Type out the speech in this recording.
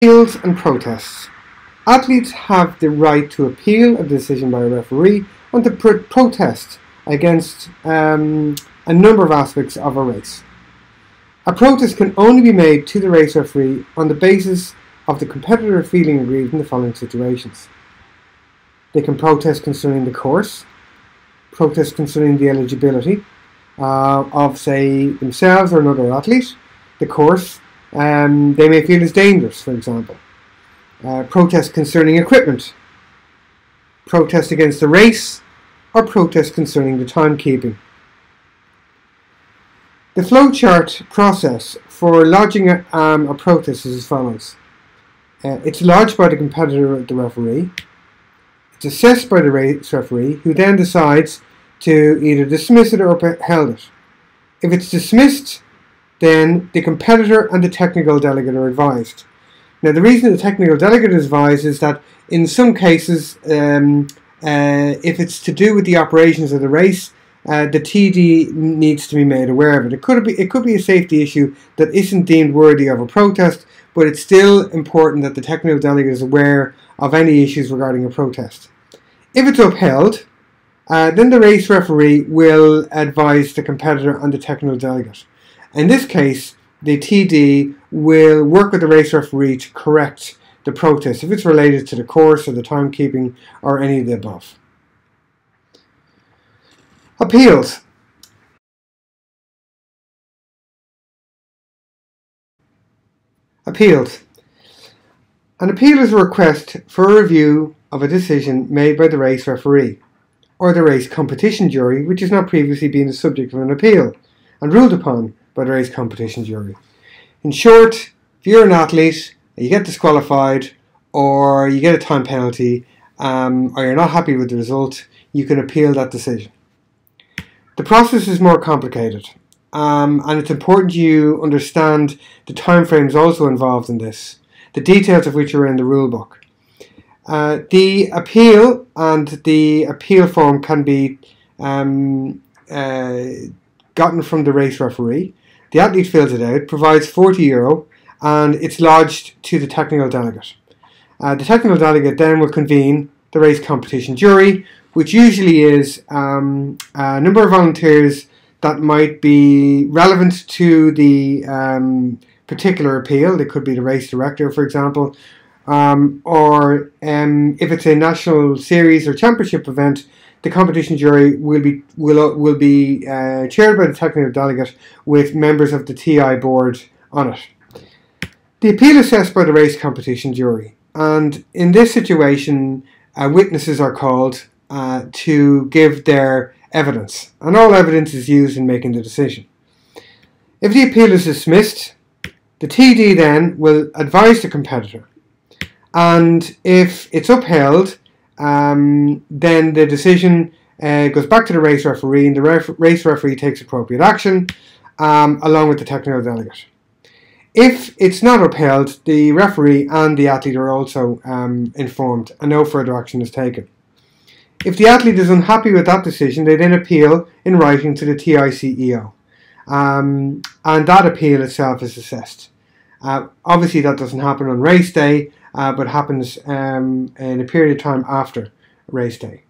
Appeals and protests. Athletes have the right to appeal a decision by a referee and to protest against a number of aspects of a race. A protest can only be made to the race referee on the basis of the competitor feeling aggrieved in the following situations. They can protest concerning the course, protest concerning the eligibility of, say, themselves or another athlete, the course they may feel is dangerous, for example. Protest concerning equipment, protest against the race, or protest concerning the timekeeping. The flowchart process for lodging a protest is as follows. It's lodged by the competitor, the referee. It's assessed by the race referee, who then decides to either dismiss it or upheld it. If it's dismissed, then the competitor and the technical delegate are advised. Now, the reason the technical delegate is advised is that in some cases, if it's to do with the operations of the race, the TD needs to be made aware of it. It could be a safety issue that isn't deemed worthy of a protest, but it's still important that the technical delegate is aware of any issues regarding a protest. If it's upheld, then the race referee will advise the competitor and the technical delegate. In this case, the TD will work with the race referee to correct the protest if it's related to the course or the timekeeping or any of the above. Appeals. Appeals. An appeal is a request for a review of a decision made by the race referee or the race competition jury which has not previously been the subject of an appeal and ruled upon by the race competition jury. In short, if you're an athlete and you get disqualified or you get a time penalty or you're not happy with the result, you can appeal that decision. The process is more complicated and it's important you understand the timeframes also involved in this, the details of which are in the rule book. The appeal and the appeal form can be gotten from the race referee. The athlete fills it out, provides €40, and it's lodged to the technical delegate. The technical delegate then will convene the race competition jury, which usually is a number of volunteers that might be relevant to the particular appeal. They could be the race director, for example, or if it's a national series or championship event, the competition jury will be chaired by the technical delegate with members of the TI board on it. The appeal is assessed by the race competition jury, and in this situation, witnesses are called to give their evidence, and all evidence is used in making the decision. If the appeal is dismissed, the TD then will advise the competitor, and if it's upheld, then the decision goes back to the race referee, and the race referee takes appropriate action along with the technical delegate. If it's not upheld, the referee and the athlete are also informed and no further action is taken. If the athlete is unhappy with that decision, they then appeal in writing to the TI CEO, and that appeal itself is assessed. Obviously that doesn't happen on race day, but happens in a period of time after race day.